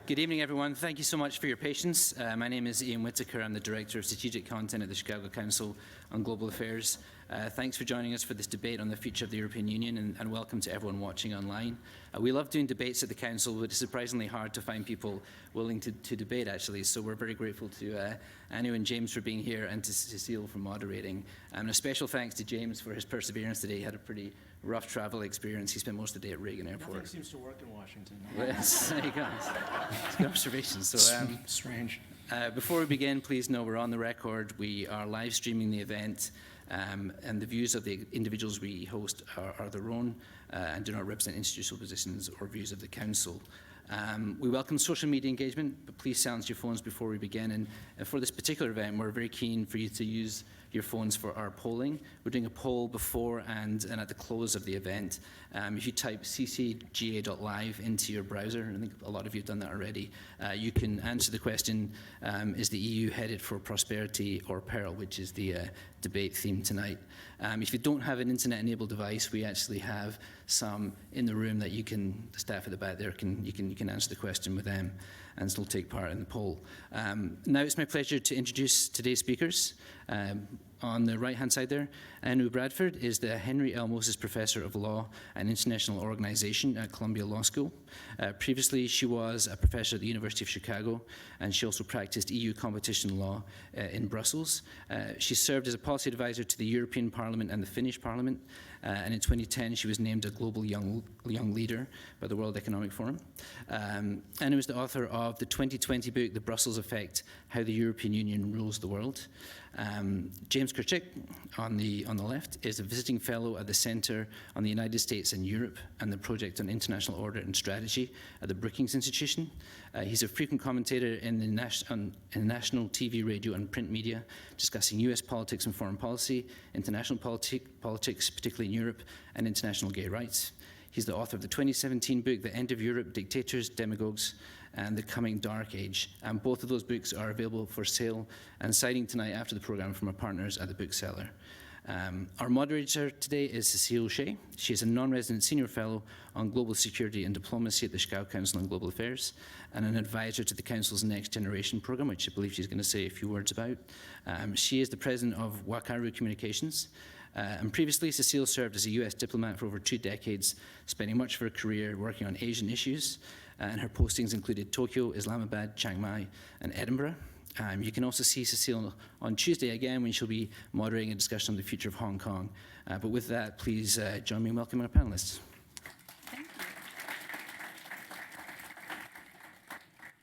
Good evening, everyone. Thank you so much for your patience. My name is Ian Whittaker. I'm the Director of Strategic Content at the Chicago Council on Global Affairs. Thanks for joining us for this debate on the future of the European Union, and welcome to everyone watching online. We love doing debates at the Council, but it's surprisingly hard to find people willing to debate, actually. So we're very grateful to Anu and James for being here, and to Cecile for moderating. And a special thanks to James for his perseverance today. He had a pretty rough travel experience. He spent most of the day at Reagan Airport. Nothing seems to work in Washington. Yes, there you go. It's a good observation. So, strange. Before we begin, please know we're on the record. We are live streaming the event, and the views of the individuals we host are their own and do not represent institutional positions or views of the Council. We welcome social media engagement, but please silence your phones before we begin. And for this particular event, we're very keen for you to use your phones for our polling. We're doing a poll before and at the close of the event. If you type ccga.live into your browser, and I think a lot of you have done that already, you can answer the question, is the EU headed for prosperity or peril, which is the debate theme tonight. If you don't have an internet-enabled device, we actually have some in the room that the staff at the back there, you can answer the question with them and still take part in the poll. Now it's my pleasure to introduce today's speakers. On the right-hand side there, Anu Bradford is the Henry L. Moses Professor of Law and International Organization at Columbia Law School. Previously, she was a professor at the University of Chicago, and she also practiced EU competition law in Brussels. She served as a policy advisor to the European Parliament and the Finnish Parliament, and in 2010, she was named a Global Young Leader by the World Economic Forum. Anu is the author of the 2020 book, The Brussels Effect, How the European Union Rules the World. James Kirchick, on the left, is a visiting fellow at the Center on the United States and Europe and the Project on International Order and Strategy at the Brookings Institution. He's a frequent commentator in the national TV, radio, and print media, discussing US politics and foreign policy, international politics, particularly in Europe, and international gay rights. He's the author of the 2017 book, The End of Europe, Dictators, Demagogues, and The Coming Dark Age. And both of those books are available for sale and signing tonight after the program from our partners at the bookseller. Our moderator today is Cecile Shea. She is a non-resident senior fellow on global security and diplomacy at the Chicago Council on Global Affairs and an advisor to the Council's Next Generation program, which I believe she's going to say a few words about. She is the president of Wakaru Communications. And previously, Cecile served as a US diplomat for over 2 decades, spending much of her career working on Asian issues. And her postings included Tokyo, Islamabad, Chiang Mai, and Edinburgh. You can also see Cecile on Tuesday again when she'll be moderating a discussion on the future of Hong Kong. But with that, please join me in welcoming our panelists. Thank you.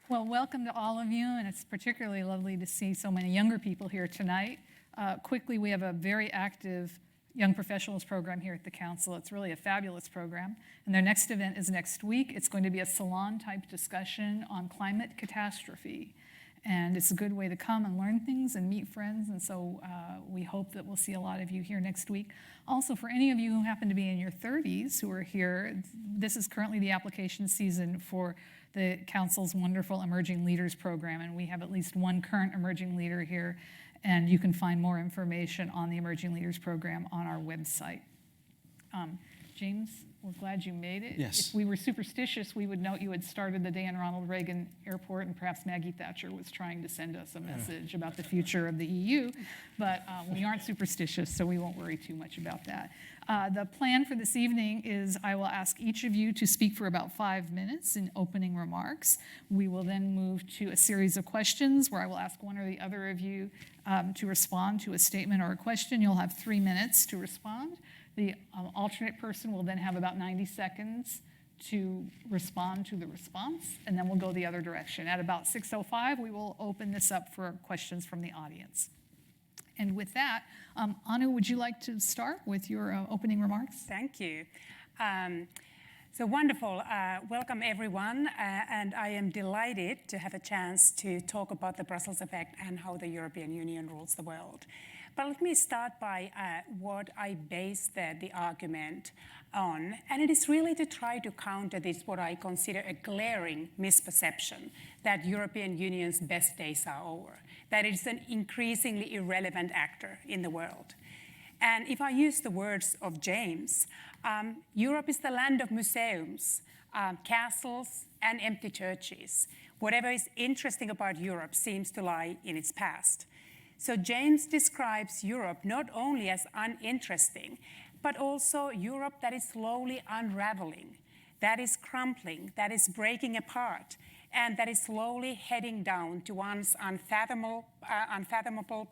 Well, welcome to all of you, and it's particularly lovely to see so many younger people here tonight. Quickly, we have a very active Young Professionals program here at the Council. It's really a fabulous program. And their next event is next week. It's going to be a salon-type discussion on climate catastrophe. And it's a good way to come and learn things and meet friends. And so we hope that we'll see a lot of you here next week. Also, for any of you who happen to be in your 30s who are here, this is currently the application season for the Council's wonderful Emerging Leaders program. And we have at least one current emerging leader here. And you can find more information on the Emerging Leaders Program on our website. James, we're glad you made it. Yes. If we were superstitious, we would note you had started the day in Ronald Reagan Airport, and perhaps Maggie Thatcher was trying to send us a message about the future of the EU. But we aren't superstitious, so we won't worry too much about that. The plan for this evening is I will ask each of you to speak for about 5 minutes in opening remarks. We will then move to a series of questions where I will ask one or the other of you to respond to a statement or a question. You'll have 3 minutes to respond. The alternate person will then have about 90 seconds to respond to the response, and then we'll go the other direction. At about 6:05, we will open this up for questions from the audience. And with that, Anu, would you like to start with your opening remarks? Thank you. So wonderful. Welcome, everyone. And I am delighted to have a chance to talk about the Brussels effect and how the European Union rules the world. But let me start by what I base the argument on. And it is really to try to counter this, what I consider a glaring misperception, that European Union's best days are over, that it is an increasingly irrelevant actor in the world. And if I use the words of James, Europe is the land of museums, castles, and empty churches. Whatever is interesting about Europe seems to lie in its past. So James describes Europe not only as uninteresting, but also Europe that is slowly unraveling, that is crumbling, that is breaking apart, and that is slowly heading down to one's unfathomable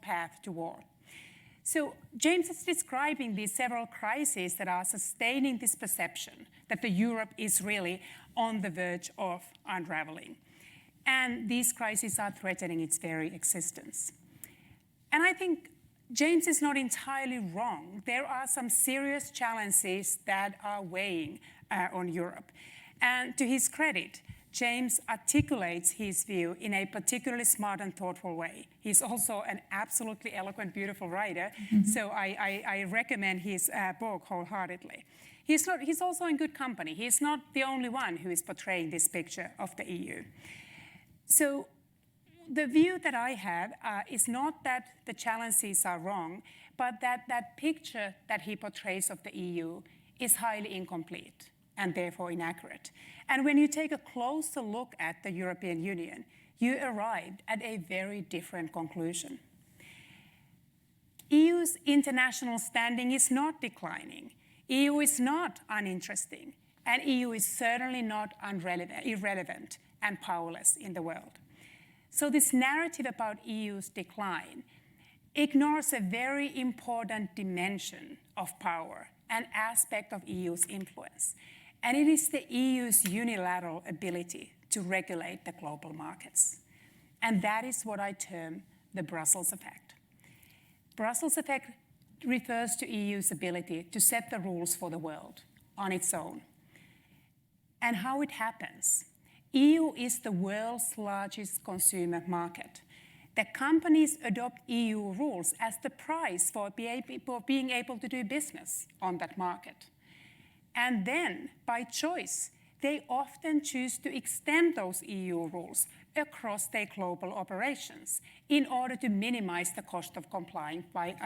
path to war. So James is describing these several crises that are sustaining this perception that the Europe is really on the verge of unraveling. And these crises are threatening its very existence. And I think James is not entirely wrong. There are some serious challenges that are weighing on Europe. And to his credit, James articulates his view in a particularly smart and thoughtful way. He's also an absolutely eloquent, beautiful writer, so I recommend his book wholeheartedly. He's also in good company. He's not the only one who is portraying this picture of the EU. So the view that I have is not that the challenges are wrong, but that picture that he portrays of the EU is highly incomplete and therefore inaccurate. And when you take a closer look at the European Union, you arrived at a very different conclusion. EU's international standing is not declining. EU is not uninteresting, and EU is certainly not irrelevant and powerless in the world. So this narrative about EU's decline ignores a very important dimension of power, an aspect of EU's influence, and it is the EU's unilateral ability to regulate the global markets. And that is what I term the Brussels effect. Brussels effect refers to EU's ability to set the rules for the world on its own. And how it happens. EU is the world's largest consumer market. The companies adopt EU rules as the price for being able to do business on that market. And then, by choice, they often choose to extend those EU rules across their global operations in order to minimize the cost of complying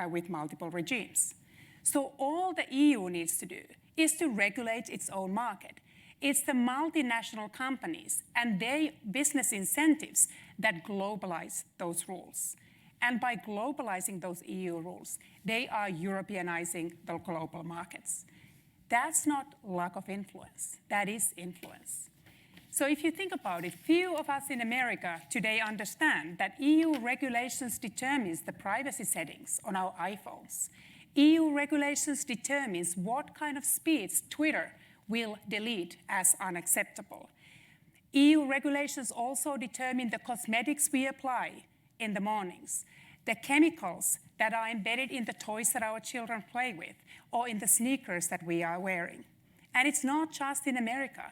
with multiple regimes. So all the EU needs to do is to regulate its own market. It's the multinational companies and their business incentives that globalize those rules. And by globalizing those EU rules, they are Europeanizing the global markets. That's not lack of influence, that is influence. So if you think about it, few of us in America today understand that EU regulations determines the privacy settings on our iPhones. EU regulations determines what kind of speeds Twitter will delete as unacceptable. EU regulations also determine the cosmetics we apply in the mornings, the chemicals that are embedded in the toys that our children play with, or in the sneakers that we are wearing. And it's not just in America.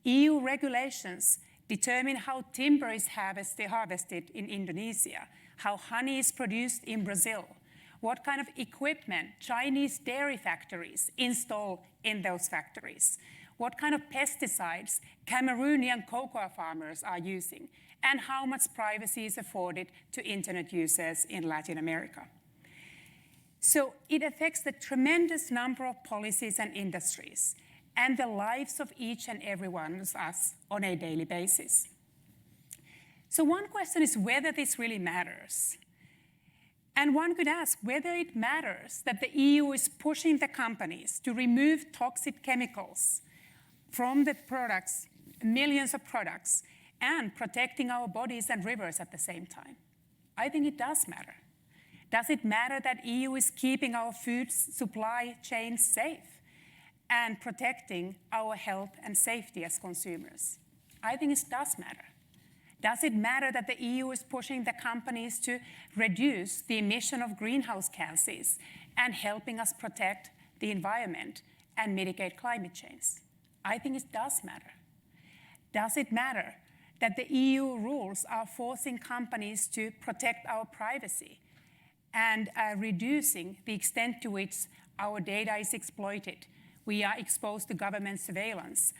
EU regulations determine how timber is harvested in Indonesia, how honey is produced in Brazil, what kind of equipment Chinese dairy factories install in those factories, what kind of pesticides Cameroonian cocoa farmers are using, and how much privacy is afforded to internet users in Latin America. So it affects the tremendous number of policies and industries and the lives of each and every one of us on a daily basis. So one question is whether this really matters. And one could ask whether it matters that the EU is pushing the companies to remove toxic chemicals from the products, millions of products, and protecting our bodies and rivers at the same time. I think it does matter. Does it matter that EU is keeping our food supply chains safe and protecting our health and safety as consumers? I think it does matter. Does it matter that the EU is pushing the companies to reduce the emission of greenhouse gases and helping us protect the environment and mitigate climate change? I think it does matter. Does it matter that the EU rules are forcing companies to protect our privacy and reducing the extent to which our data is exploited? We are exposed to government surveillance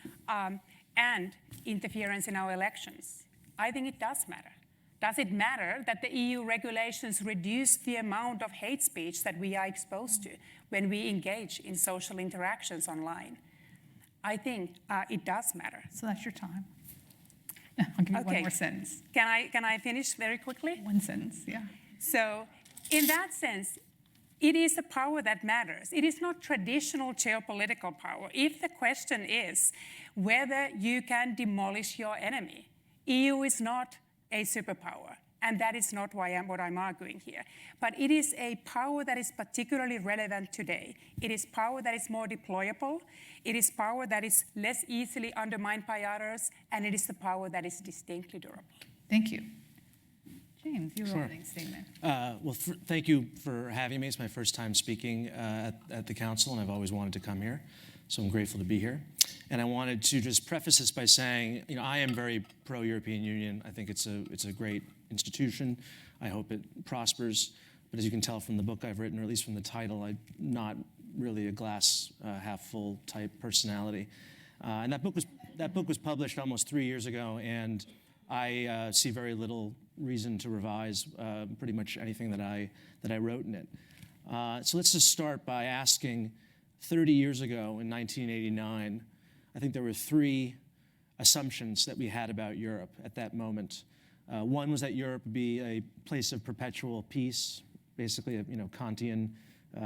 and interference in our elections. I think it does matter. Does it matter that the EU regulations reduce the amount of hate speech that we are exposed to when we engage in social interactions online? I think it does matter. So that's your time. I'll give you one Okay. more sentence. Can I finish very quickly? One sentence, yeah. So, in that sense, it is the power that matters. It is not traditional geopolitical power. If the question is whether you can demolish your enemy, EU is not a superpower, and that is not what I'm arguing here. But it is a power that is particularly relevant today. It is power that is more deployable. It is power that is less easily undermined by others, and it is the power that is distinctly durable. Thank you. James, your Sure. opening statement. Thank you for having me. It's my first time speaking at the council, and I've always wanted to come here, so I'm grateful to be here. And I wanted to just preface this by saying, I am very pro-European Union. I think it's a great institution. I hope it prospers. But as you can tell from the book I've written, or at least from the title, I'm not really a glass half full type personality. And that book was published almost 3 years ago, and I see very little reason to revise pretty much anything that I wrote in it. So let's just start by asking, 30 years ago in 1989, I think there were 3 assumptions that we had about Europe at that moment. One was that Europe would be a place of perpetual peace, basically a Kantian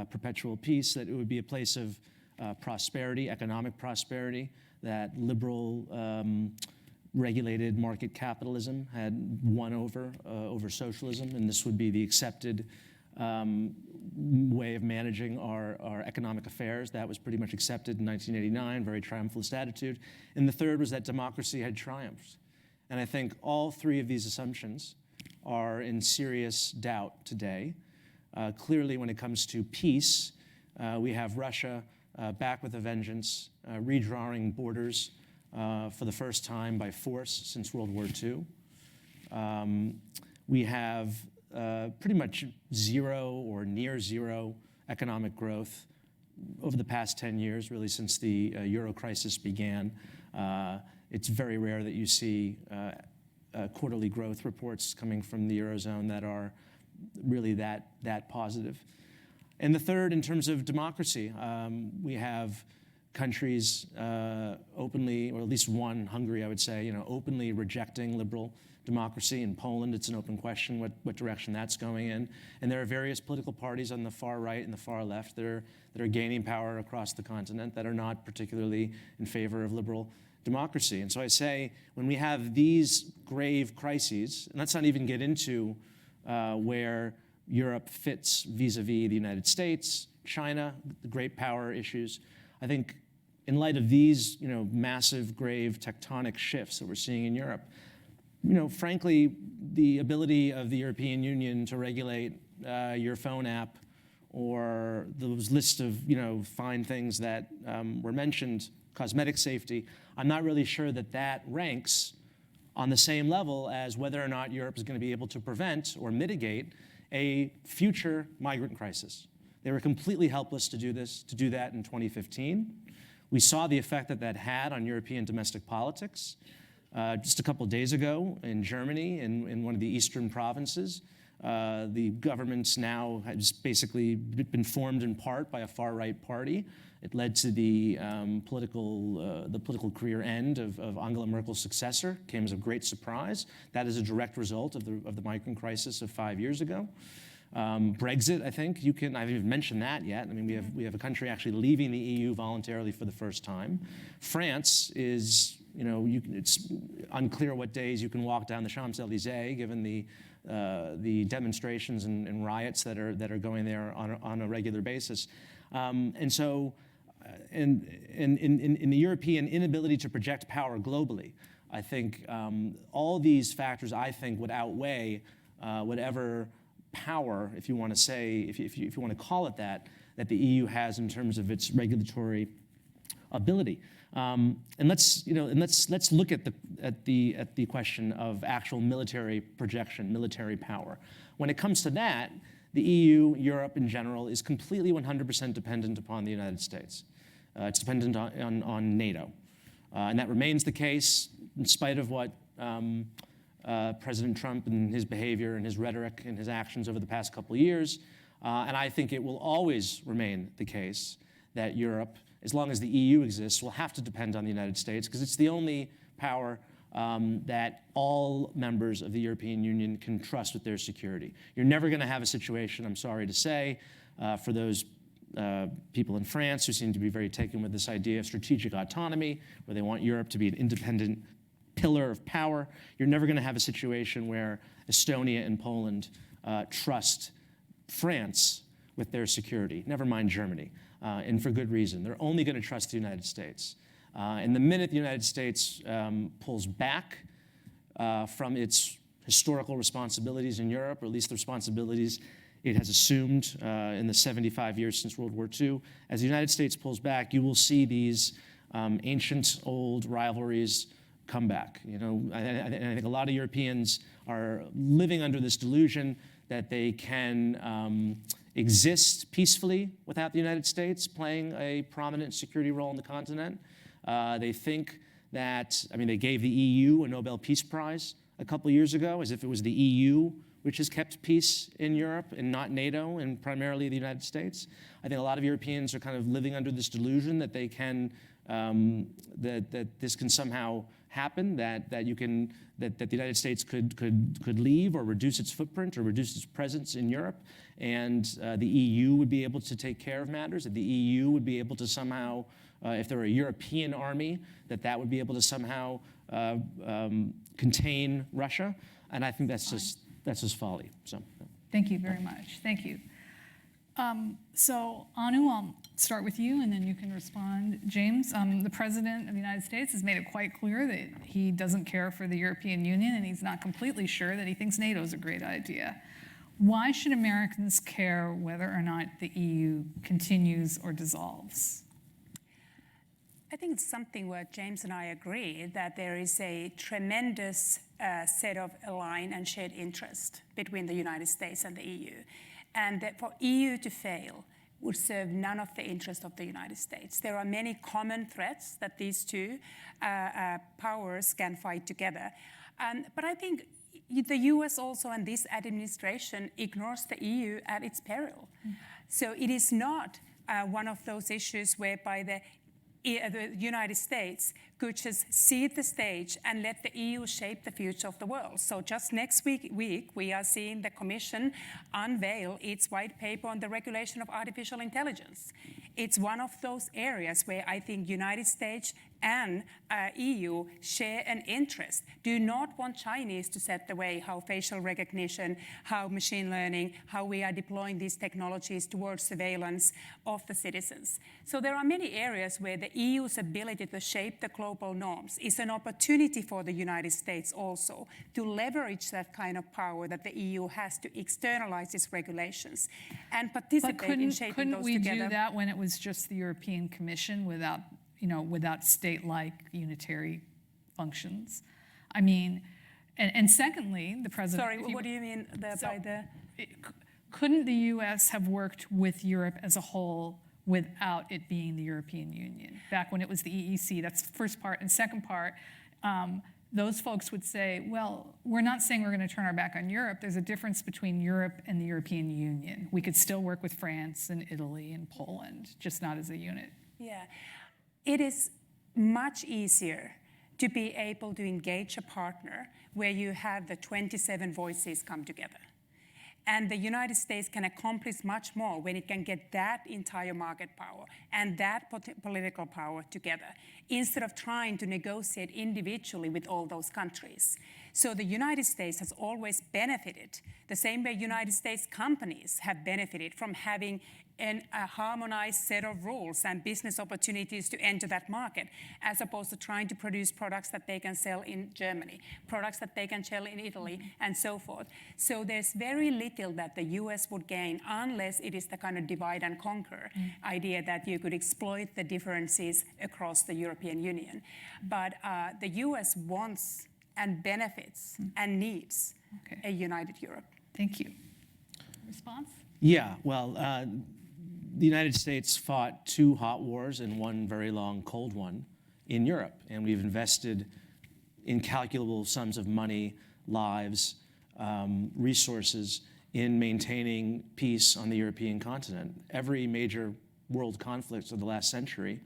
perpetual peace, that it would be a place of prosperity, economic prosperity, that liberal regulated market capitalism had won over socialism, and this would be the accepted way of managing our economic affairs. That was pretty much accepted in 1989, very triumphalist attitude. And the third was that democracy had triumphed. And I think all 3 of these assumptions are in serious doubt today. Clearly, when it comes to peace, we have Russia back with a vengeance, redrawing borders for the first time by force since World War II. We have pretty much zero or near zero economic growth over the past 10 years, really since the Euro crisis began. It's very rare that you see quarterly growth reports coming from the Eurozone that are really that positive. And the third, in terms of democracy, we have countries openly, or at least one, Hungary, I would say, openly rejecting liberal democracy. In Poland, it's an open question what direction that's going in. And there are various political parties on the far right and the far left that are gaining power across the continent that are not particularly in favor of liberal democracy. And so I say, when we have these grave crises, and let's not even get into where Europe fits vis-a-vis the United States, China, the great power issues, I think in light of these, massive, grave tectonic shifts that we're seeing in Europe, frankly, the ability of the European Union to regulate your phone app or those lists of, fine things that were mentioned, cosmetic safety, I'm not really sure that ranks on the same level as whether or not Europe is going to be able to prevent or mitigate a future migrant crisis. They were completely helpless to do that in 2015. We saw the effect that had on European domestic politics. Just a couple of days ago in Germany, in one of the eastern provinces, the government's now has basically been formed in part by a far-right party. It led to the political career end of Angela Merkel's successor. Came as a great surprise. That is a direct result of the migrant crisis of 5 years ago. Brexit, I think I haven't even mentioned that yet. I mean, we have a country actually leaving the EU voluntarily for the first time. France is, it's unclear what days you can walk down the Champs-Élysées, given the demonstrations and riots that are going there on a regular basis. And so, in the European inability to project power globally, I think all these factors, I think, would outweigh whatever power, if you want to say, if you want to call it that the EU has in terms of its regulatory ability. And let's look at the question of actual military projection, military power. When it comes to that, the EU, Europe in general, is completely 100% dependent upon the United States. It's dependent on NATO. And that remains the case in spite of what President Trump and his behavior and his rhetoric and his actions over the past couple of years. And I think it will always remain the case that Europe, as long as the EU exists, will have to depend on the United States because it's the only power that all members of the European Union can trust with their security. You're never going to have a situation, I'm sorry to say, for those people in France who seem to be very taken with this idea of strategic autonomy, where they want Europe to be an independent pillar of power. You're never going to have a situation where Estonia and Poland trust France with their security, never mind Germany, and for good reason. They're only going to trust the United States. And the minute the United States pulls back from its historical responsibilities in Europe, or at least the responsibilities it has assumed in the 75 years since World War II, as the United States pulls back, you will see these ancient, old rivalries come back. You know, I think a lot of Europeans are living under this delusion that they can exist peacefully without the United States playing a prominent security role in the continent. They think that, I mean, they gave the EU a Nobel Peace Prize a couple years ago, as if it was the EU which has kept peace in Europe and not NATO and primarily the United States. I think a lot of Europeans are kind of living under this delusion that they can, that this can somehow happen, that the United States could leave or reduce its footprint or reduce its presence in Europe, and the EU would be able to take care of matters, that the EU would be able to somehow, if there were a European army, that would be able to somehow contain Russia. And I think that's just folly. So, Thank you very much. Thank you. So, Anu, I'll start with you, and then you can respond. James, the President of the United States has made it quite clear that he doesn't care for the European Union, and he's not completely sure that he thinks NATO is a great idea. Why should Americans care whether or not the EU continues or dissolves? I think it's something where James and I agree that there is a tremendous set of aligned and shared interest between the United States and the EU. And that for EU to fail would serve none of the interest of the United States. There are many common threats that these two powers can fight together. But I think the US also and this administration ignores the EU at its peril. So it is not one of those issues whereby the United States could just cede the stage and let the EU shape the future of the world. So just next week we are seeing the Commission unveil its white paper on the regulation of artificial intelligence. It's one of those areas where I think United States and EU share an interest. Do not want Chinese to set the way how facial recognition, how machine learning, how we are deploying these technologies towards surveillance of the citizens. So there are many areas where the EU's ability to shape the global norms is an opportunity for the United States also to leverage that kind of power that the EU has to externalize its regulations and participate in shaping those together. Couldn't we do that when it was just the European Commission without state-like unitary functions? I mean, and secondly, the president... Sorry, what do you mean by the... Couldn't the U.S. have worked with Europe as a whole without it being the European Union? Back when it was the EEC, that's the first part. And second part, those folks would say, well, we're not saying we're going to turn our back on Europe. There's a difference between Europe and the European Union. We could still work with France and Italy and Poland, just not as a unit. Yeah. It is much easier to be able to engage a partner where you have the 27 voices come together. And the United States can accomplish much more when it can get that entire market power and that political power together, instead of trying to negotiate individually with all those countries. So the United States has always benefited, the same way United States companies have benefited from having a harmonized set of rules and business opportunities to enter that market, as opposed to trying to produce products that they can sell in Germany, products that they can sell in Italy, and so forth. So there's very little that the US would gain unless it is the kind of divide and conquer idea that you could exploit the differences across the European Union. But the US wants and benefits and needs a united Europe. Thank you. Response? Yeah, well, the United States fought 2 hot wars and 1 very long cold one in Europe, and we've invested incalculable sums of money, lives, resources in maintaining peace on the European continent. Every major world conflict of the last century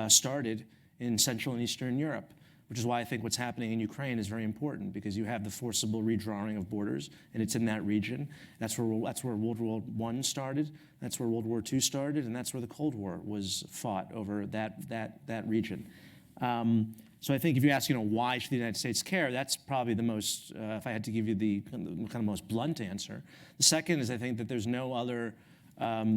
started in Central and Eastern Europe. which is why I think what's happening in Ukraine is very important, because you have the forcible redrawing of borders, and it's in that region. That's where World War I started, that's where World War II started, and that's where the Cold War was fought, over that region. So I think if you ask, why should the United States care, that's probably the most, if I had to give you the kind of most blunt answer. The second is I think that there's no other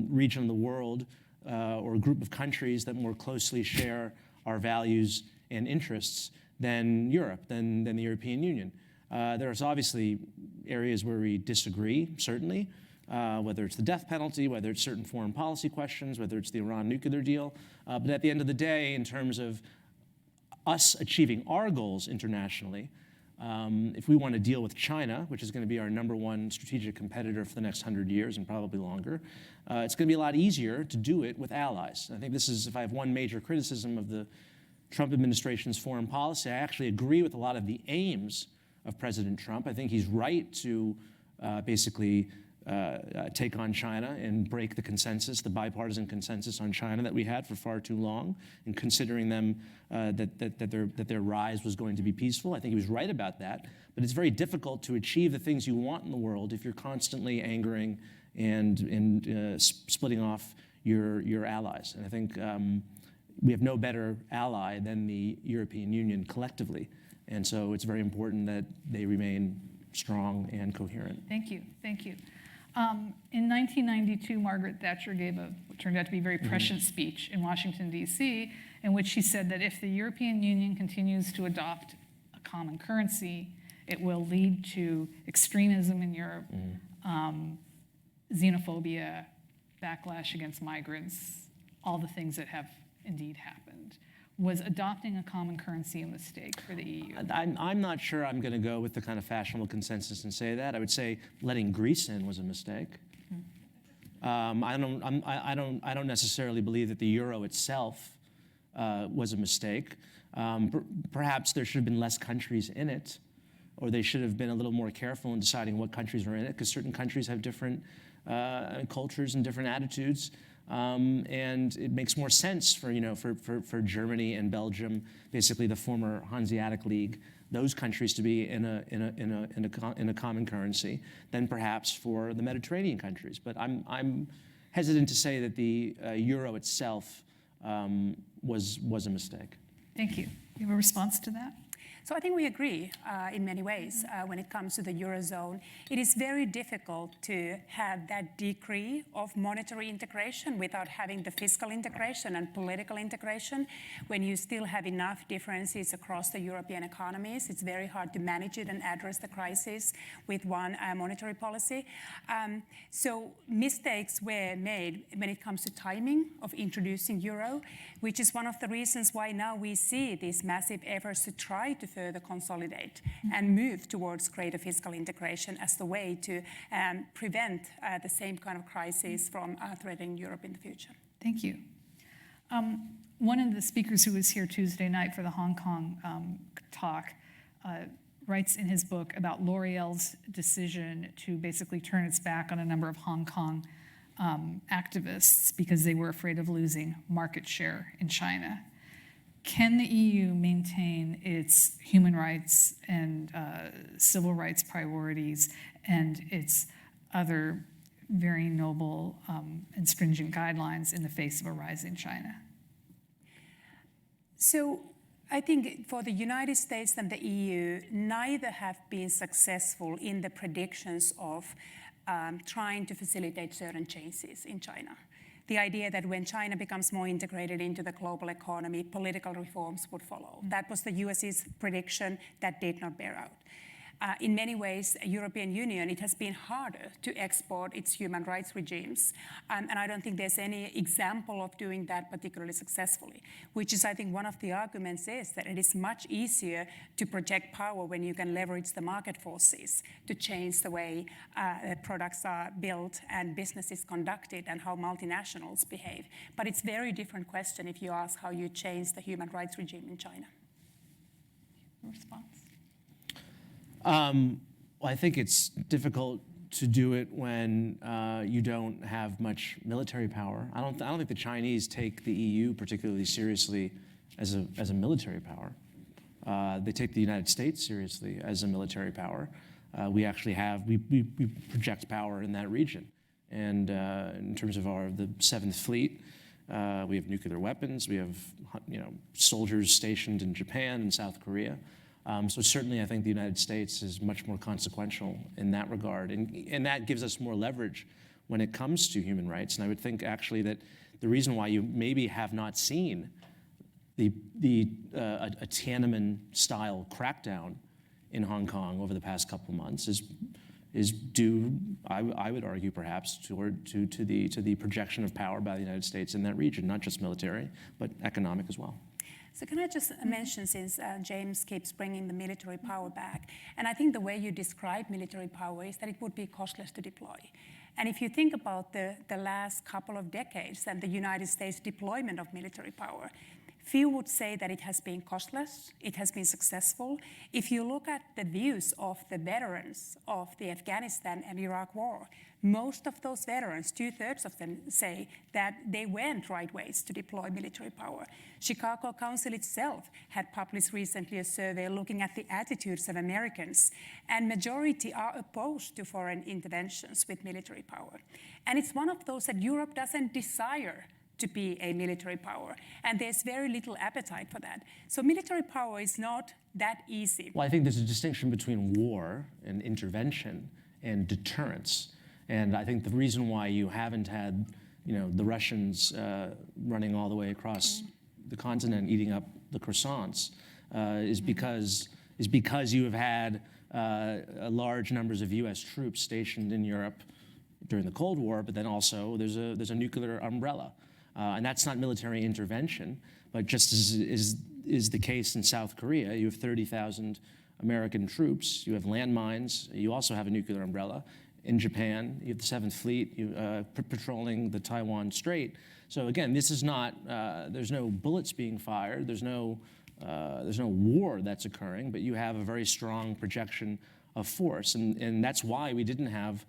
region of the world or group of countries that more closely share our values and interests than Europe, than the European Union. There's obviously areas where we disagree, certainly, whether it's the death penalty, whether it's certain foreign policy questions, whether it's the Iran nuclear deal. But at the end of the day, in terms of us achieving our goals internationally, if we want to deal with China, which is going to be our #1 strategic competitor for the next 100 years and probably longer, it's going to be a lot easier to do it with allies. And I think this is, if I have one major criticism of the Trump administration's foreign policy, I actually agree with a lot of the aims of President Trump. I think he's right to basically take on China and break the consensus, the bipartisan consensus on China that we had for far too long, and considering them that their rise was going to be peaceful. I think he was right about that. But it's very difficult to achieve the things you want in the world if you're constantly angering and splitting off your allies. And I think we have no better ally than the European Union collectively. And so it's very important that they remain strong and coherent. Thank you. Thank you. In 1992, Margaret Thatcher gave what turned out to be a very prescient speech in Washington, D.C., in which she said that if the European Union continues to adopt a common currency, it will lead to extremism in Europe, xenophobia, backlash against migrants, all the things that have indeed happened. Was adopting a common currency a mistake for the EU? I'm not sure I'm going to go with the kind of fashionable consensus and say that. I would say letting Greece in was a mistake. I don't necessarily believe that the euro itself was a mistake. Perhaps there should have been less countries in it, or they should have been a little more careful in deciding what countries were in it, because certain countries have different cultures and different attitudes. And it makes more sense for Germany and Belgium, basically the former Hanseatic League, those countries to be in a common currency than perhaps for the Mediterranean countries. But I'm hesitant to say that the euro itself was a mistake. Thank you. You have a response to that? So I think we agree in many ways when it comes to the Eurozone. It is very difficult to have that degree of monetary integration without having the fiscal integration and political integration. When you still have enough differences across the European economies, it's very hard to manage it and address the crisis with one monetary policy. So mistakes were made when it comes to timing of introducing euro, which is one of the reasons why now we see these massive efforts to try to further consolidate and move towards greater fiscal integration as the way to prevent the same kind of crisis from threatening Europe in the future. Thank you. One of the speakers who was here Tuesday night for the Hong Kong talk writes in his book about L'Oreal's decision to basically turn its back on a number of Hong Kong activists because they were afraid of losing market share in China. Can the EU maintain its human rights and civil rights priorities and its other very noble and stringent guidelines in the face of a rise in China? So I think for the United States and the EU, neither have been successful in the predictions of trying to facilitate certain changes in China. The idea that when China becomes more integrated into the global economy, political reforms would follow. That was the US's prediction that did not bear out. In many ways, the European Union, it has been harder to export its human rights regimes. And I don't think there's any example of doing that particularly successfully, which is, I think, one of the arguments is that it is much easier to project power when you can leverage the market forces to change the way products are built and business is conducted and how multinationals behave. But it's a very different question if you ask how you change the human rights regime in China. Response? Well, I think it's difficult to do it when you don't have much military power. I don't think the Chinese take the EU particularly seriously as a military power. They take the United States seriously as a military power. We project power in that region. And in terms of the 7th Fleet, we have nuclear weapons. We have soldiers stationed in Japan and South Korea. So certainly I think the United States is much more consequential in that regard. And that gives us more leverage when it comes to human rights. And I would think actually that the reason why you maybe have not seen a Tiananmen-style crackdown in Hong Kong over the past couple of months is due, I would argue, perhaps, to the projection of power by the United States in that region, not just military, but economic as well. So can I just mention, since James keeps bringing the military power back, and I think the way you describe military power is that it would be costless to deploy. And if you think about the last couple of decades and the United States deployment of military power, few would say that it has been costless, it has been successful. If you look at the views of the veterans of the Afghanistan and Iraq war, most of those veterans, 2/3 of them, say that they weren't right ways to deploy military power. Chicago Council itself had published recently a survey looking at the attitudes of Americans, and majority are opposed to foreign interventions with military power. And it's one of those that Europe doesn't desire to be a military power, and there's very little appetite for that. So military power is not that easy. Well, I think there's a distinction between war and intervention and deterrence. And I think the reason why you haven't had, the Russians running all the way across the continent eating up the croissants is because you have had large numbers of U.S. troops stationed in Europe during the Cold War, but then also there's a nuclear umbrella. And that's not military intervention, but just as is the case in South Korea, you have 30,000 American troops, you have landmines, you also have a nuclear umbrella. In Japan, you have the 7th Fleet patrolling the Taiwan Strait. So again, this is not, there's no bullets being fired, there's no war that's occurring, but you have a very strong projection of force. And that's why we didn't have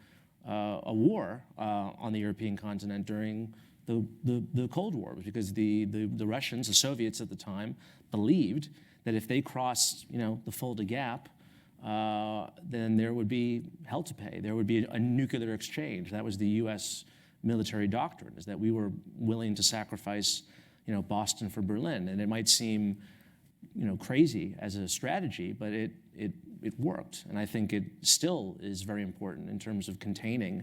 a war on the European continent during the Cold War, because the Russians, the Soviets at the time, believed that if they crossed, the Fulda Gap, then there would be hell to pay. There would be a nuclear exchange. That was the U.S. military doctrine, is that we were willing to sacrifice, Boston for Berlin. And it might seem, crazy as a strategy, but it worked. And I think it still is very important in terms of containing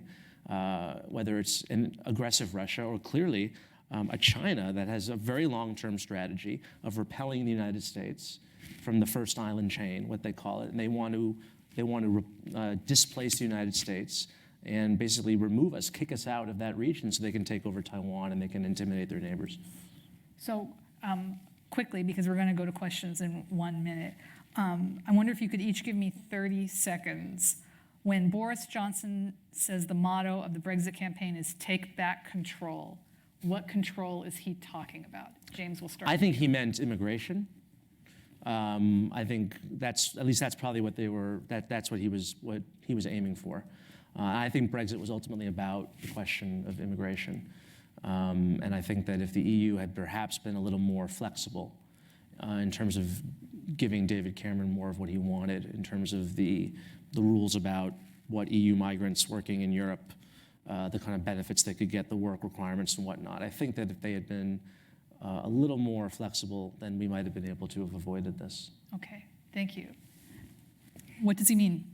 whether it's an aggressive Russia or clearly a China that has a very long-term strategy of repelling the United States from the first island chain, what they call it, and they want to displace the United States and basically remove us, kick us out of that region so they can take over Taiwan and they can intimidate their neighbors. So quickly, because we're going to go to questions in 1 minute, I wonder if you could each give me 30 seconds. When Boris Johnson says the motto of the Brexit campaign is take back control, what control is he talking about? James, we'll start. I think he meant immigration. I think that's probably what that's what he was aiming for. I think Brexit was ultimately about the question of immigration. And I think that if the EU had perhaps been a little more flexible in terms of giving David Cameron more of what he wanted in terms of the rules about what EU migrants working in Europe, the kind of benefits they could get, the work requirements and whatnot. I think that if they had been a little more flexible, then we might have been able to have avoided this. Okay, thank you. What does he mean?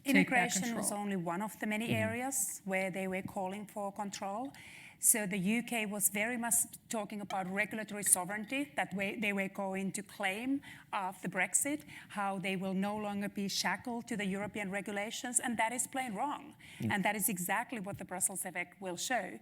Immigration was only one of the many areas where they were calling for control. So the UK was very much talking about regulatory sovereignty that they were going to claim after Brexit, how they will no longer be shackled to the European regulations, and that is plain wrong. And that is exactly what the Brussels effect will show,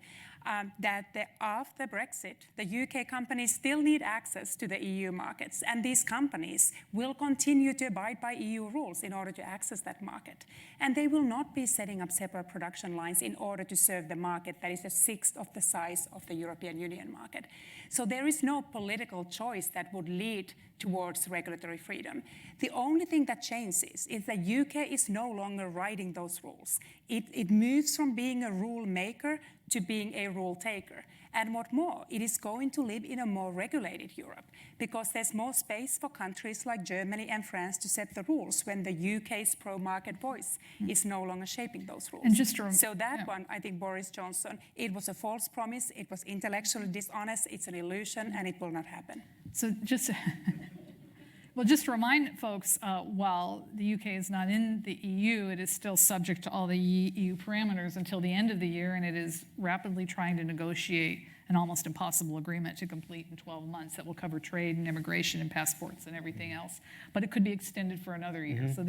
that after Brexit, the UK companies still need access to the EU markets, and these companies will continue to abide by EU rules in order to access that market. And they will not be setting up separate production lines in order to serve the market that is a sixth of the size of the European Union market. So there is no political choice that would lead towards regulatory freedom. The only thing that changes is that UK is no longer writing those rules. It moves from being a rule maker to being a rule taker. And what more, it is going to live in a more regulated Europe because there's more space for countries like Germany and France to set the rules when the UK's pro-market voice is no longer shaping those rules. And just so that one, I think Boris Johnson, it was a false promise, it was intellectually dishonest, it's an illusion, and it will not happen. So just, well, just to remind folks, while the UK is not in the EU, it is still subject to all the EU parameters until the end of the year, and it is rapidly trying to negotiate an almost impossible agreement to complete in 12 months that will cover trade and immigration and passports and everything else. But it could be extended for another year. So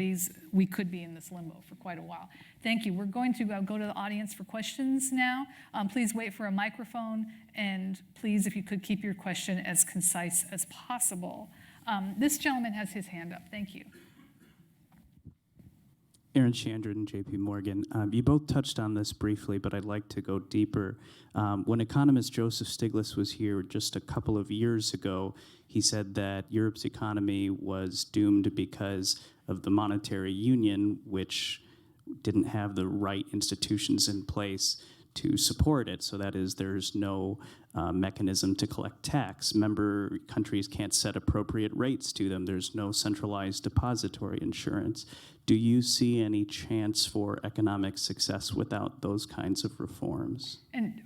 we could be in this limbo for quite a while. Thank you. We're going to go to the audience for questions now. Please wait for a microphone, and please, if you could, keep your question as concise as possible. This gentleman has his hand up. Thank you. Aaron Chandran, JP Morgan. You both touched on this briefly, but I'd like to go deeper. When economist Joseph Stiglitz was here just a couple of years ago, he said that Europe's economy was doomed because of the monetary union, which didn't have the right institutions in place to support it. So that is, there's no mechanism to collect tax. Member countries can't set appropriate rates to them. There's no centralized depository insurance. Do you see any chance for economic success without those kinds of reforms? And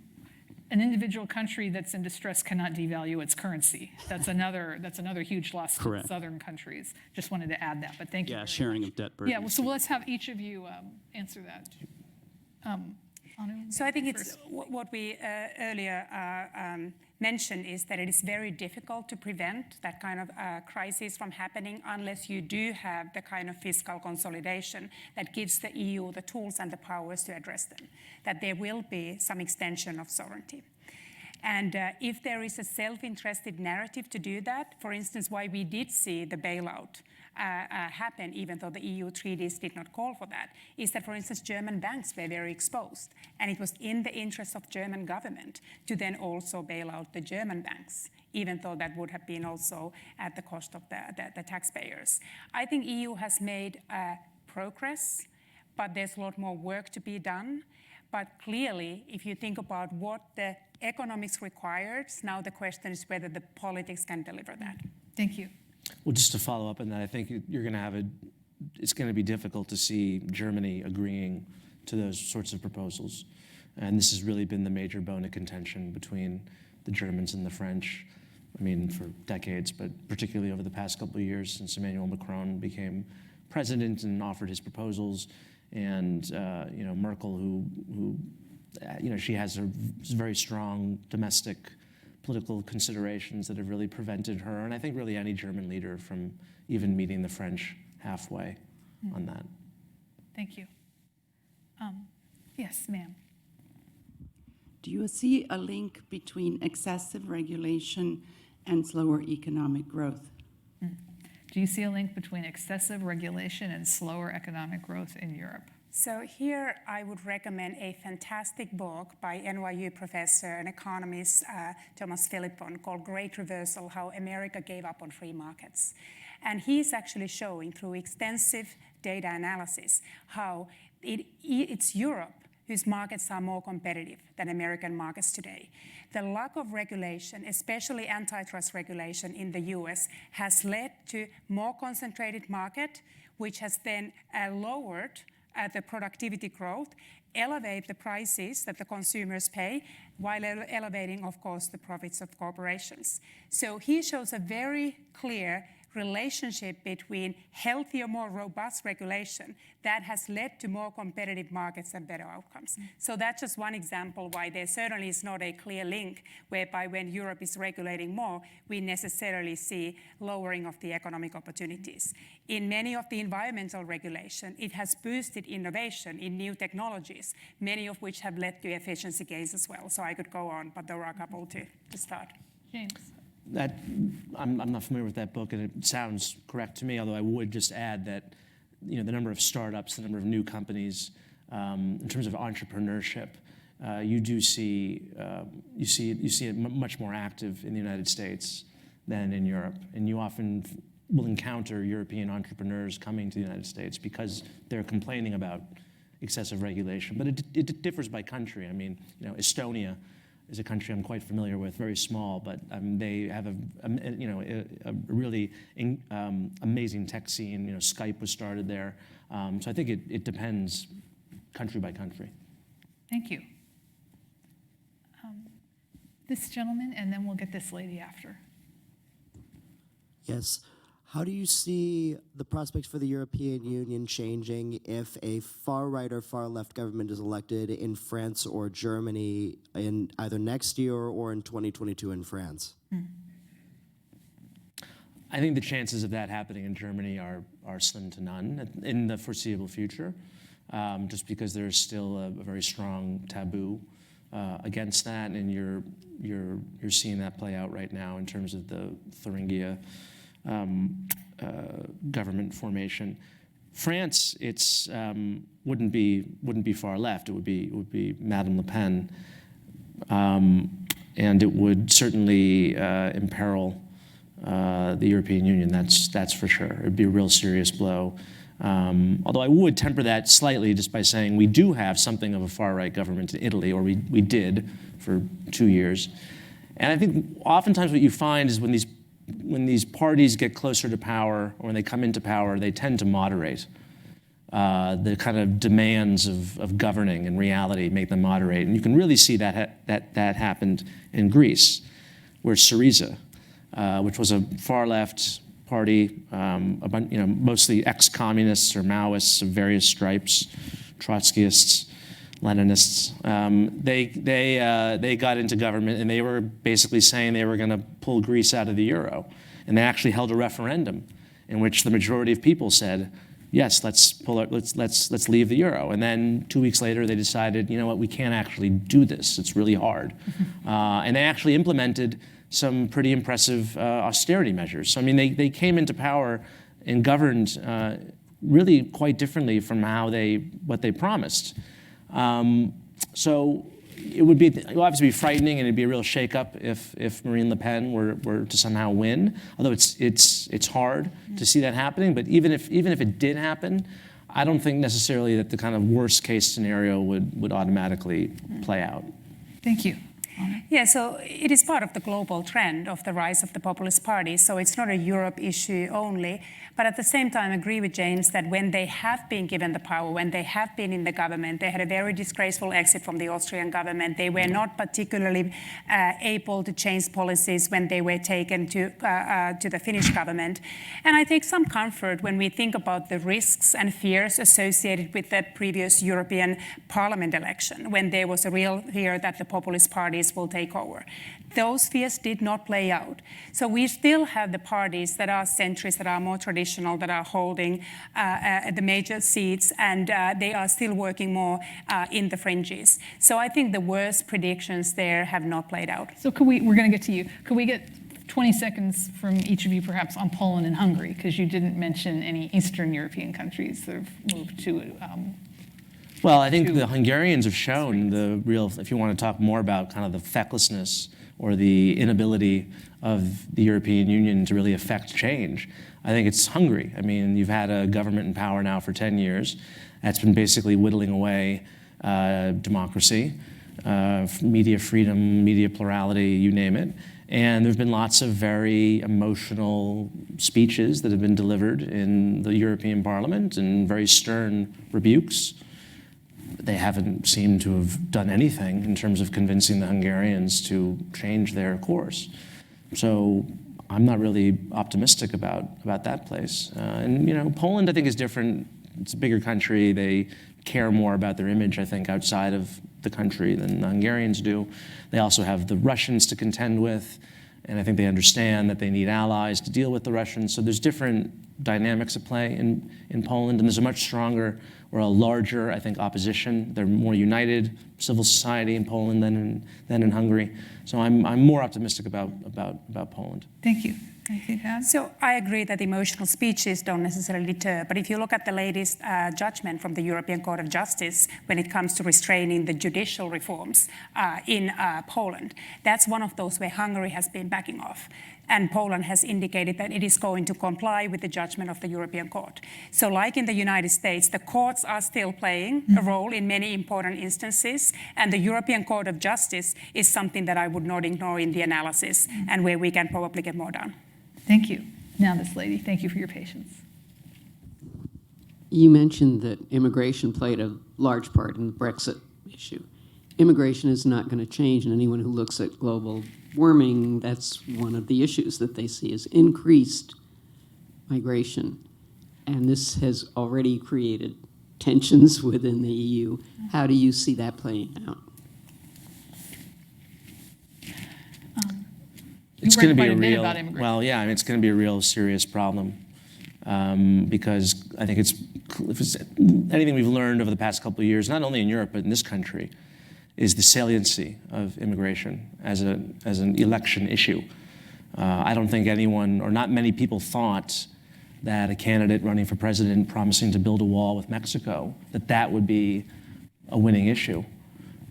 an individual country that's in distress cannot devalue its currency. That's another huge loss to southern countries. Just wanted to add that, but thank you. Yeah, sharing of debt burden. Yeah, well, so let's have each of you answer that. Anu, so I think it's what we earlier mentioned is that it is very difficult to prevent that kind of crisis from happening unless you do have the kind of fiscal consolidation that gives the EU the tools and the powers to address them, that there will be some extension of sovereignty. And if there is a self-interested narrative to do that, for instance, why we did see the bailout happen, even though the EU treaties did not call for that, is that, for instance, German banks were very exposed. And it was in the interest of German government to then also bail out the German banks, even though that would have been also at the cost of the taxpayers. I think EU has made progress, but there's a lot more work to be done. But clearly, if you think about what the economics requires, now the question is whether the politics can deliver that. Thank you. Well, just to follow up on that, I think you're going to have it's going to be difficult to see Germany agreeing to those sorts of proposals. And this has really been the major bone of contention between the Germans and the French, I mean, for decades, but particularly over the past couple of years since Emmanuel Macron became president and offered his proposals. And, Merkel, who she has very strong domestic political considerations that have really prevented her, and I think really any German leader, from even meeting the French halfway on that. Thank you. Yes, ma'am. Do you see a link between excessive regulation and slower economic growth? Do you see a link between excessive regulation and slower economic growth in Europe? So here I would recommend a fantastic book by NYU professor and economist Thomas Philippon called Great Reversal, How America Gave Up on Free Markets. And he's actually showing through extensive data analysis how it's Europe whose markets are more competitive than American markets today. The lack of regulation, especially antitrust regulation in the US, has led to more concentrated market, which has then lowered the productivity growth, elevate the prices that the consumers pay, while elevating, of course, the profits of corporations. So he shows a very clear relationship between healthier, more robust regulation that has led to more competitive markets and better outcomes. So that's just one example why there certainly is not a clear link whereby when Europe is regulating more, we necessarily see lowering of the economic opportunities. In many of the environmental regulation, it has boosted innovation in new technologies, many of which have led to efficiency gains as well. So I could go on, but there are a couple to start. James. I'm not familiar with that book, and it sounds correct to me, although I would just add that the number of startups, the number of new companies, in terms of entrepreneurship, you do see it much more active in the United States than in Europe. And you often will encounter European entrepreneurs coming to the United States because they're complaining about excessive regulation. But it differs by country. I mean, Estonia is a country I'm quite familiar with, very small, but they have a really amazing tech scene. You know, Skype was started there. So I think it depends country by country. Thank you. This gentleman, and then we'll get this lady after. Yes. How do you see the prospects for the European Union changing if a far-right or far-left government is elected in France or Germany in either next year or in 2022 in France? I think the chances of that happening in Germany are slim to none in the foreseeable future, just because there's still a very strong taboo against that, and you're seeing that play out right now in terms of the Thuringia government formation. France, it's wouldn't be far left. It would be Madame Le Pen, and it would certainly imperil the European Union. That's for sure. It'd be a real serious blow. Although I would temper that slightly just by saying we do have something of a far-right government in Italy, or we did for 2 years. And I think oftentimes what you find is when these parties get closer to power, or when they come into power, they tend to moderate. The kind of demands of governing in reality make them moderate. And you can really see that happened in Greece, where Syriza, which was a far-left party, mostly ex-communists or Maoists of various stripes, Trotskyists, Leninists. They got into government, and they were basically saying they were going to pull Greece out of the euro, and they actually held a referendum in which the majority of people said, yes, let's leave the euro. And then 2 weeks later, they decided, you know what, we can't actually do this. It's really hard, and they actually implemented some pretty impressive austerity measures. So I mean, they came into power and governed really quite differently from what they promised. So it would obviously be frightening, and it'd be a real shakeup if Marine Le Pen were to somehow win. Although it's hard to see that happening. But even if it did happen, I don't think necessarily that the kind of worst case scenario would automatically play out. Thank you. Yeah, so it is part of the global trend of the rise of the populist parties, so it's not a Europe issue only. But at the same time, I agree with James that when they have been given the power, when they have been in the government, they had a very disgraceful exit from the Austrian government. They were not particularly able to change policies when they were taken to the Finnish government. And I take some comfort when we think about the risks and fears associated with the previous European Parliament election, when there was a real fear that the populist parties will take over. Those fears did not play out. So we still have the parties that are centrist, that are more traditional, that are holding the major seats, and they are still working more in the fringes. So I think the worst predictions there have not played out. So we're going to get to you. Could we get 20 seconds from each of you perhaps on Poland and Hungary, because you didn't mention any Eastern European countries that have moved to well, I think the Hungarians have shown the real, if you want to talk more about kind of the fecklessness or the inability of the European Union to really affect change, I think it's Hungary. I mean, you've had a government in power now for 10 years that's been basically whittling away democracy, media freedom, media plurality, you name it. And there have been lots of very emotional speeches that have been delivered in the European Parliament and very stern rebukes. They haven't seemed to have done anything in terms of convincing the Hungarians to change their course. So I'm not really optimistic about that place. And you know, Poland, I think, is different. It's a bigger country. They care more about their image, I think, outside of the country than the Hungarians do. They also have the Russians to contend with, and I think they understand that they need allies to deal with the Russians. So there's different dynamics at play in Poland, and there's a much stronger or a larger, I think, opposition. They're more united civil society in Poland than in Hungary. So I'm more optimistic about Poland. Thank you. Anything to add? So I agree that emotional speeches don't necessarily deter, but if you look at the latest judgment from the European Court of Justice when it comes to restraining the judicial reforms in Poland, that's one of those where Hungary has been backing off. and Poland has indicated that it is going to comply with the judgment of the European Court. So like in the United States, the courts are still playing a role in many important instances, and the European Court of Justice is something that I would not ignore in the analysis and where we can probably get more done. Thank you. Now this lady, thank you for your patience. You mentioned that immigration played a large part in the Brexit issue. Immigration is not going to change, and anyone who looks at global warming, that's one of the issues that they see is increased migration. And this has already created tensions within the EU. How do you see that playing out? It's You going to read be a quite a bit real, about immigration. well, yeah, I mean, it's going to be a real serious problem because I think if it's anything we've learned over the past couple of years, not only in Europe, but in this country, is the saliency of immigration as an election issue. I don't think anyone, or not many people, thought that a candidate running for president promising to build a wall with Mexico, that would be a winning issue.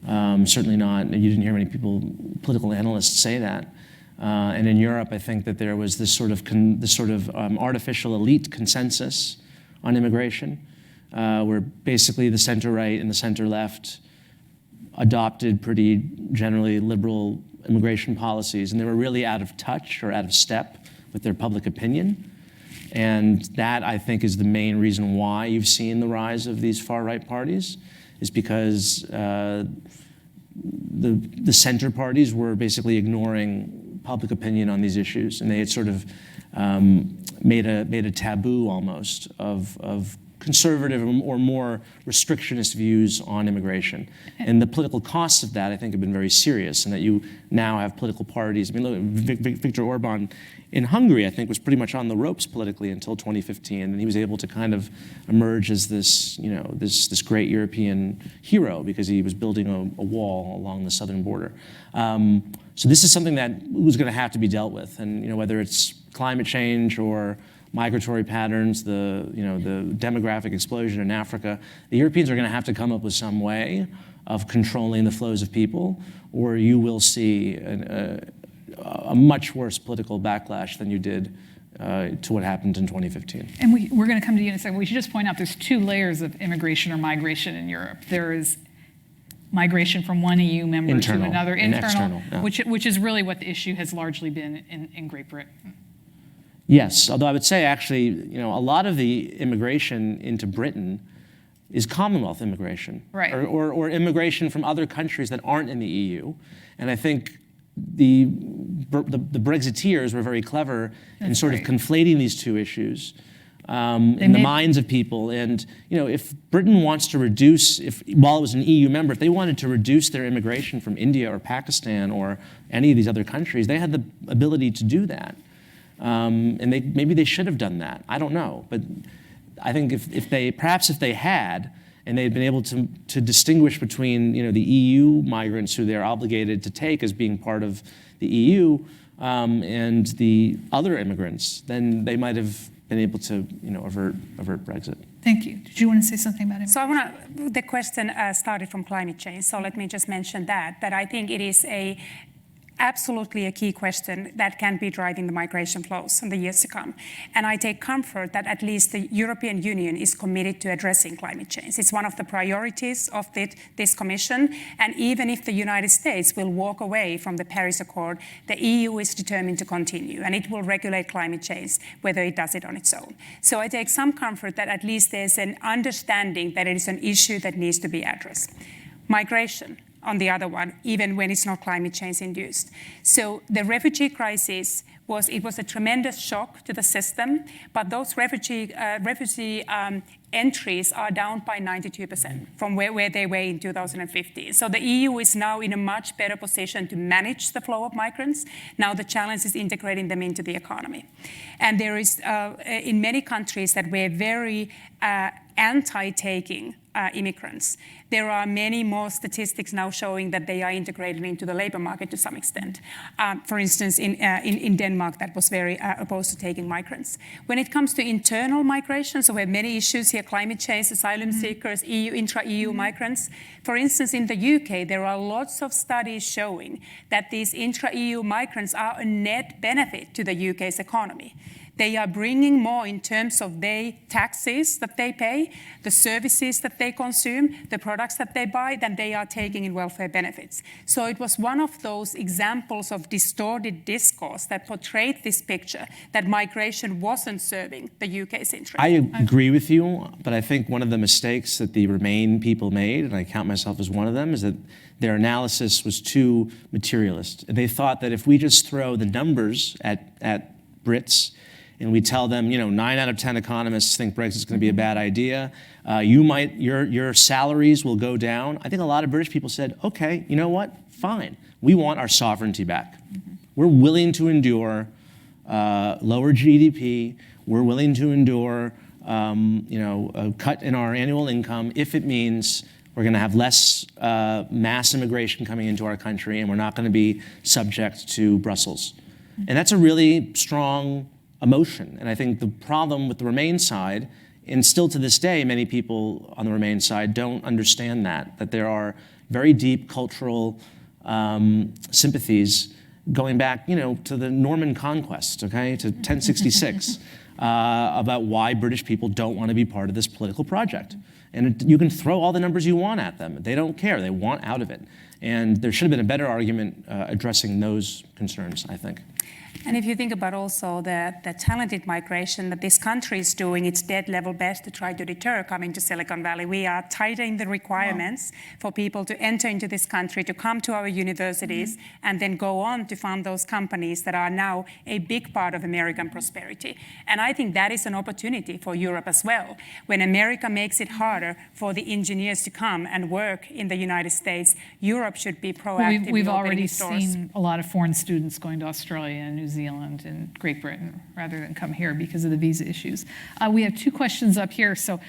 Certainly not, you didn't hear many people, political analysts, say that. And in Europe, I think that there was this sort of artificial elite consensus on immigration, where basically the center-right and the center-left adopted pretty generally liberal immigration policies, and they were really out of touch or out of step with their public opinion. And that, I think, is the main reason why you've seen the rise of these far-right parties, is because the center parties were basically ignoring public opinion on these issues, and they had sort of made a taboo almost of conservative or more restrictionist views on immigration. And the political costs of that, I think, have been very serious, and that you now have political parties. I mean, look, Viktor Orban in Hungary, I think, was pretty much on the ropes politically until 2015, and he was able to kind of emerge as this, you know, this great European hero because he was building a wall along the southern border. So this is something that was going to have to be dealt with, and you know, whether it's climate change or migratory patterns, the demographic explosion in Africa, the Europeans are going to have to come up with some way of controlling the flows of people, or you will see a much worse political backlash than you did to what happened in 2015. And we're going to come to you in a second. We should just point out there's two layers of immigration or migration in Europe. There is migration from one EU member Internal to another, and internal, external, yeah. which is really what the issue has largely been in Great Britain. Yes, although I would say actually, you know, a lot of the immigration into Britain is Commonwealth immigration, right, or immigration from other countries that aren't in the EU, and I think the Brexiteers were very clever in sort of conflating these two issues in the minds of people. And you know, if Britain wants to reduce, while it was an EU member, if they wanted to reduce their immigration from India or Pakistan or any of these other countries, they had the ability to do that. And maybe they should have done that. I don't know, but I think if they had, and they'd been able to distinguish between, you know, the EU migrants who they're obligated to take as being part of the EU and the other immigrants, then they might have been able to, you know, avert Brexit. Thank you. Did you want to say something about it? So the question started from climate change. So let me just mention that I think it is absolutely a key question that can be driving the migration flows in the years to come. And I take comfort that at least the European Union is committed to addressing climate change. It's one of the priorities of this Commission. And even if the United States will walk away from the Paris Accord, the EU is determined to continue, and it will regulate climate change, whether it does it on its own. So I take some comfort that at least there's an understanding that it is an issue that needs to be addressed. Migration, on the other one, even when it's not climate change induced. So the refugee crisis was a tremendous shock to the system, but those refugee entries are down by 92% from where they were in 2015. So the EU is now in a much better position to manage the flow of migrants. Now the challenge is integrating them into the economy. And there is, in many countries that were very anti-taking immigrants. There are many more statistics now showing that they are integrated into the labor market to some extent. For instance, in Denmark, that was very opposed to taking migrants. When it comes to internal migration, so we have many issues here, climate change, asylum seekers, intra-EU migrants. For instance, in the UK, there are lots of studies showing that these intra-EU migrants are a net benefit to the UK's economy. They are bringing more in terms of the taxes that they pay, the services that they consume, the products that they buy, than they are taking in welfare benefits. So it was one of those examples of distorted discourse that portrayed this picture that migration wasn't serving the UK's interest. I agree with you, but I think one of the mistakes that the Remain people made, and I count myself as one of them, is that their analysis was too materialist. They thought that if we just throw the numbers at Brits, and we tell them, 9 out of 10 economists think Brexit's going to be a bad idea. Your salaries will go down. I think a lot of British people said, okay, you know what? Fine. We want our sovereignty back. We're willing to endure lower GDP. We're willing to endure, a cut in our annual income if it means we're going to have less mass immigration coming into our country, and we're not going to be subject to Brussels. And that's a really strong emotion. And I think the problem with the Remain side, and still to this day, many people on the Remain side don't understand that there are very deep cultural sympathies going back, to the Norman conquest, okay, to 1066, about why British people don't want to be part of this political project. And you can throw all the numbers you want at them. They don't care. They want out of it. And there should have been a better argument addressing those concerns, I think. And if you think about also the talented migration that this country is doing its dead level best to try to deter coming to Silicon Valley, we are tightening the requirements for people to enter into this country, to come to our universities, and then go on to found those companies that are now a big part of American prosperity. And I think that is an opportunity for Europe as well. When America makes it harder for the engineers to come and work in the United States, Europe should be proactive. We've already seen a lot of foreign students going to Australia and New Zealand and Great Britain rather than come here because of the visa issues. We have 2 questions up here. So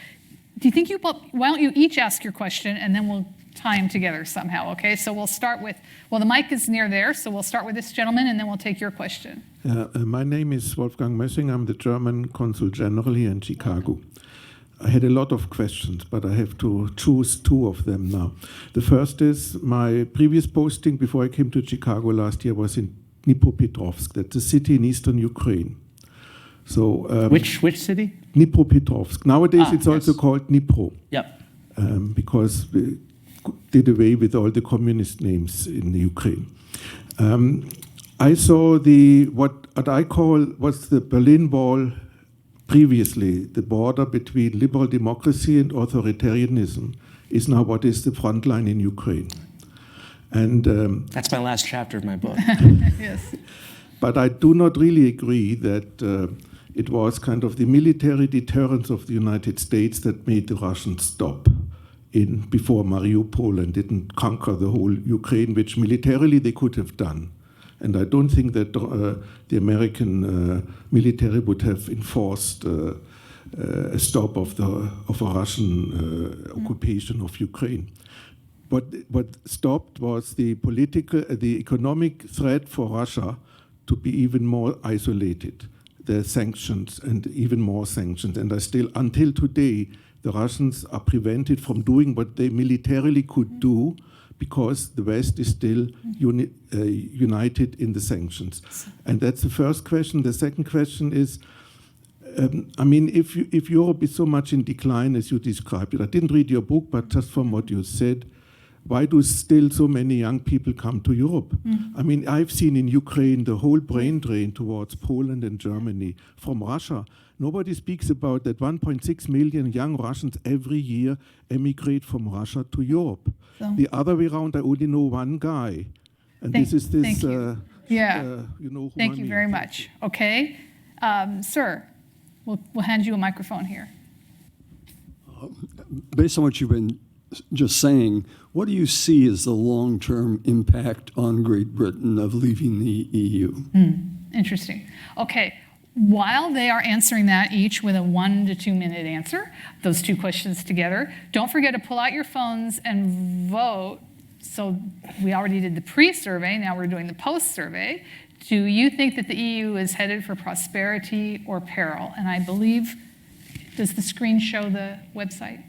do you think why don't you each ask your question and then we'll tie them together somehow, okay? So we'll start with, the mic is near there, so we'll start with this gentleman and then we'll take your question. My name is Wolfgang Mössing. I'm the German Consul General here in Chicago. I had a lot of questions, but I have to choose 2 of them now. The first is my previous posting before I came to Chicago last year was in Dnipropetrovsk. That's a city in eastern Ukraine. So which city? Dnipropetrovsk. Nowadays it's also called Dnipro. Yep. Because we did away with all the communist names in the Ukraine. I saw what I call was the Berlin Wall previously. The border between liberal democracy and authoritarianism is now what is the front line in Ukraine. And that's my last chapter of my book. Yes. But I do not really agree that it was kind of the military deterrence of the United States that made the Russians stop before Mariupol and didn't conquer the whole Ukraine, which militarily they could have done. And I don't think that the American military would have enforced a stop of a Russian occupation of Ukraine. What stopped was the economic threat for Russia to be even more isolated, the sanctions and even more sanctions. And until today, the Russians are prevented from doing what they militarily could do because the West is still united in the sanctions. And that's the first question. The second question is, if Europe is so much in decline as you described it, I didn't read your book, but just from what you said, why do still so many young people come to Europe? I've seen in Ukraine the whole brain drain towards Poland and Germany from Russia. Nobody speaks about that 1.6 million young Russians every year emigrate from Russia to Europe. So, the other way around, I only know one guy. And thank you. Who Thank you very much. Okay. Sir, we'll hand you a microphone here. Based on what you've been just saying, what do you see as the long-term impact on Great Britain of leaving the EU? Interesting. Okay. while they are answering that, each with a 1 to 2 minute answer, those two questions together, don't forget to pull out your phones and vote. So we already did the pre-survey, now we're doing the post-survey. Do you think that the EU is headed for prosperity or peril? And I believe, does the screen show the website?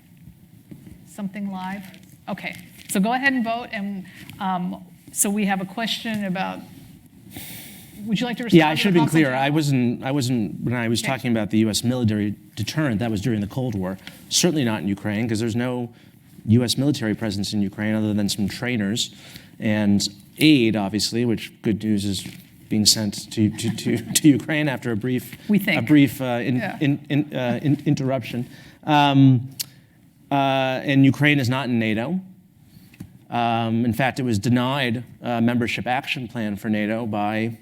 Something live? Okay, so go ahead and vote. And so we have a question about, would you like to respond? Yeah, I should have been clear. general? I wasn't, when I was talking about the US military deterrent, that was during the Cold War. Certainly not in Ukraine, because there's no US military presence in Ukraine other than some trainers and aid, obviously, which good news is being sent to Ukraine after a brief interruption. And Ukraine is not in NATO. In fact, it was denied a membership action plan for NATO by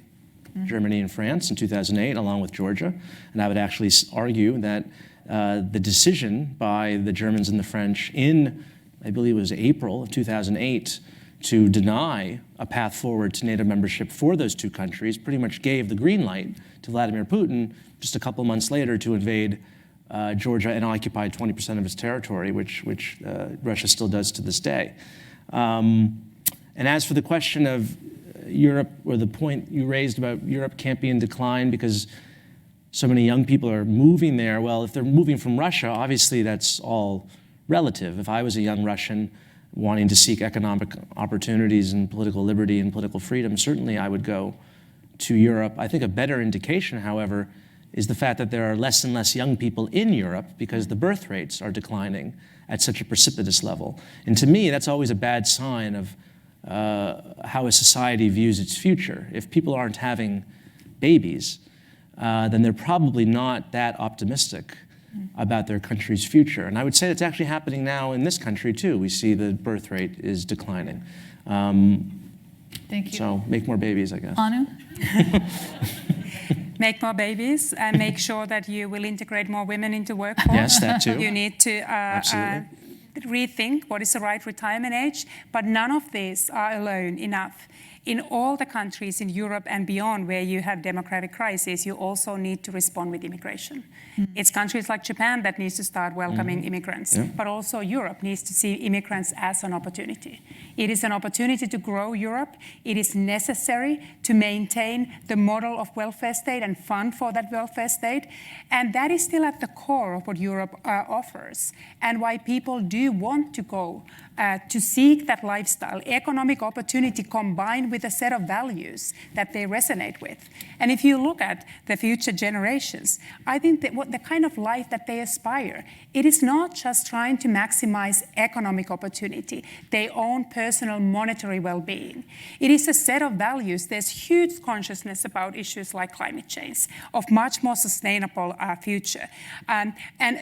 Germany and France in 2008, along with Georgia. And I would actually argue that the decision by the Germans and the French in, I believe it was April of 2008, to deny a path forward to NATO membership for those two countries pretty much gave the green light to Vladimir Putin just a couple months later to invade Georgia and occupied 20% of its territory, which Russia still does to this day. And as for the question of Europe, or the point you raised about Europe can't be in decline because so many young people are moving there, well, if they're moving from Russia, obviously that's all relative. If I was a young Russian wanting to seek economic opportunities and political liberty and political freedom, certainly I would go to Europe. I think a better indication, however, is the fact that there are less and less young people in Europe because the birth rates are declining at such a precipitous level. And to me, that's always a bad sign of how a society views its future. If people aren't having babies, then they're probably not that optimistic about their country's future. And I would say it's actually happening now in this country too. We see the birth rate is declining. Thank you. So make more babies, I guess. Anu? Make more babies and make sure that you will integrate more women into workforce. Yes, that too. You need to rethink what is the right retirement age, but none of these are alone enough. In all the countries in Europe and beyond where you have democratic crises, you also need to respond with immigration. It's countries like Japan that needs to start welcoming immigrants, but also Europe needs to see immigrants as an opportunity. It is an opportunity to grow Europe. It is necessary to maintain the model of welfare state and fund for that welfare state. And that is still at the core of what Europe offers and why people do want to go to seek that lifestyle, economic opportunity combined with a set of values that they resonate with. And if you look at the future generations, I think that what the kind of life that they aspire, it is not just trying to maximize economic opportunity, their own personal monetary well-being. It is a set of values. There's huge consciousness about issues like climate change, of much more sustainable future. And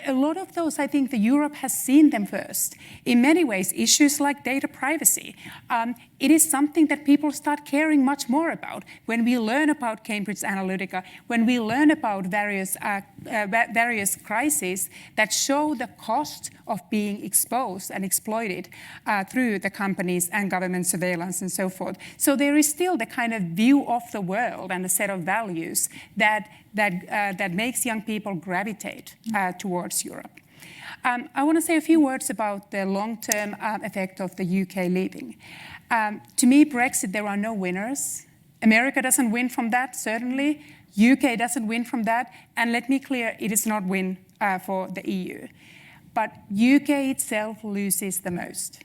a lot of those, I think, Europe has seen them first. In many ways, issues like data privacy, it is something that people start caring much more about when we learn about Cambridge Analytica, when we learn about various crises that show the cost of being exposed and exploited through the companies and government surveillance and so forth. So there is still the kind of view of the world and the set of values that makes young people gravitate towards Europe. I want to say a few words about the long-term effect of the UK leaving. To me, Brexit, there are no winners. America doesn't win from that, certainly. UK doesn't win from that. And let me clear, it is not win for the EU. But UK itself loses the most.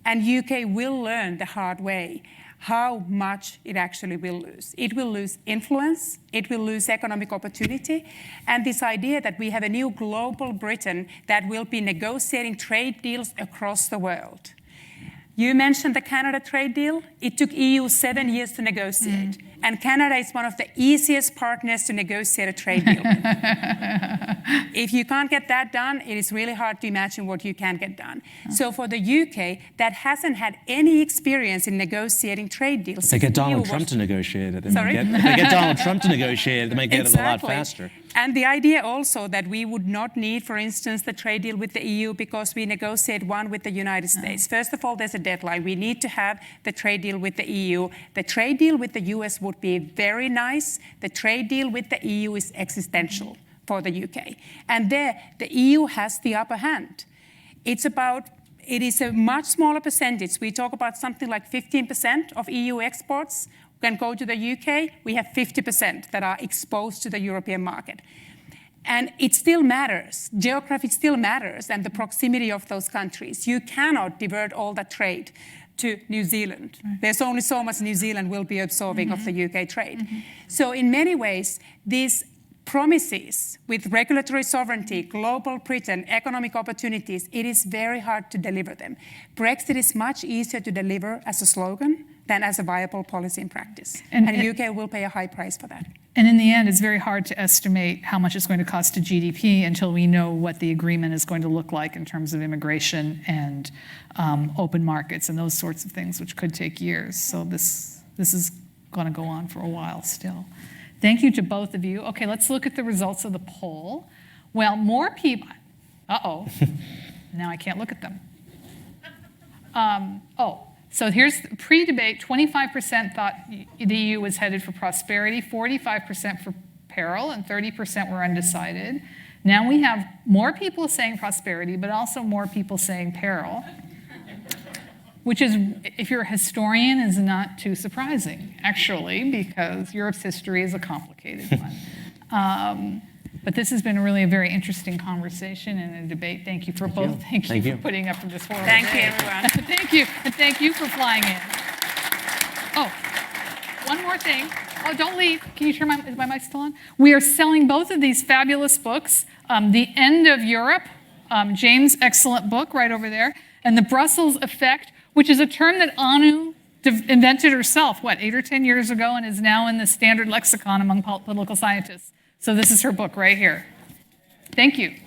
And UK will learn the hard way how much it actually will lose. It will lose influence, it will lose economic opportunity, and this idea that we have a new global Britain that will be negotiating trade deals across the world. You mentioned the Canada trade deal. It took EU 7 years to negotiate. And Canada is one of the easiest partners to negotiate a trade deal with. If you can't get that done, it is really hard to imagine what you can get done. So for the UK, that hasn't had any experience in negotiating trade deals. They get Donald Trump to negotiate it. Sorry? They get Donald Trump to negotiate it. They might get it a lot faster. And the idea also that we would not need, for instance, the trade deal with the EU because we negotiate one with the United States. First of all, there's a deadline. We need to have the trade deal with the EU. The trade deal with the US would would be very nice. The trade deal with the EU is existential for the UK. And there, the EU has the upper hand. It is a much smaller percentage. We talk about something like 15% of EU exports can go to the UK. We have 50% that are exposed to the European market. And it still matters. Geography still matters, and the proximity of those countries. You cannot divert all that trade to New Zealand. Right. There's only so much New Zealand will be absorbing of the UK trade. So in many ways, these promises with regulatory sovereignty, global Britain, economic opportunities, it is very hard to deliver them. Brexit is much easier to deliver as a slogan than as a viable policy in practice. And the UK will pay a high price for that. And in the end, it's very hard to estimate how much it's going to cost to GDP until we know what the agreement is going to look like in terms of immigration and open markets and those sorts of things, which could take years. So this is going to go on for a while still. Thank you to both of you. Okay, let's look at the results of the poll. Well, more people, now I can't look at them. So here's pre-debate, 25% thought the EU was headed for prosperity, 45% for peril, and 30% were undecided. Now we have more people saying prosperity, but also more people saying peril, which is, if you're a historian, is not too surprising, actually, because Europe's history is a complicated one. But this has been really a very interesting conversation and a debate. Thank you for both. Thank you for putting up with this horrible Thank day. you, everyone. Thank you. And thank you for flying in. Oh, one more thing. Oh, don't leave. Can you turn is my mic still on? We are selling both of these fabulous books. The End of Europe, James' excellent book right over there, and The Brussels Effect, which is a term that Anu invented herself, 8 or 10 years ago, and is now in the standard lexicon among political scientists. So this is her book right here. Thank you.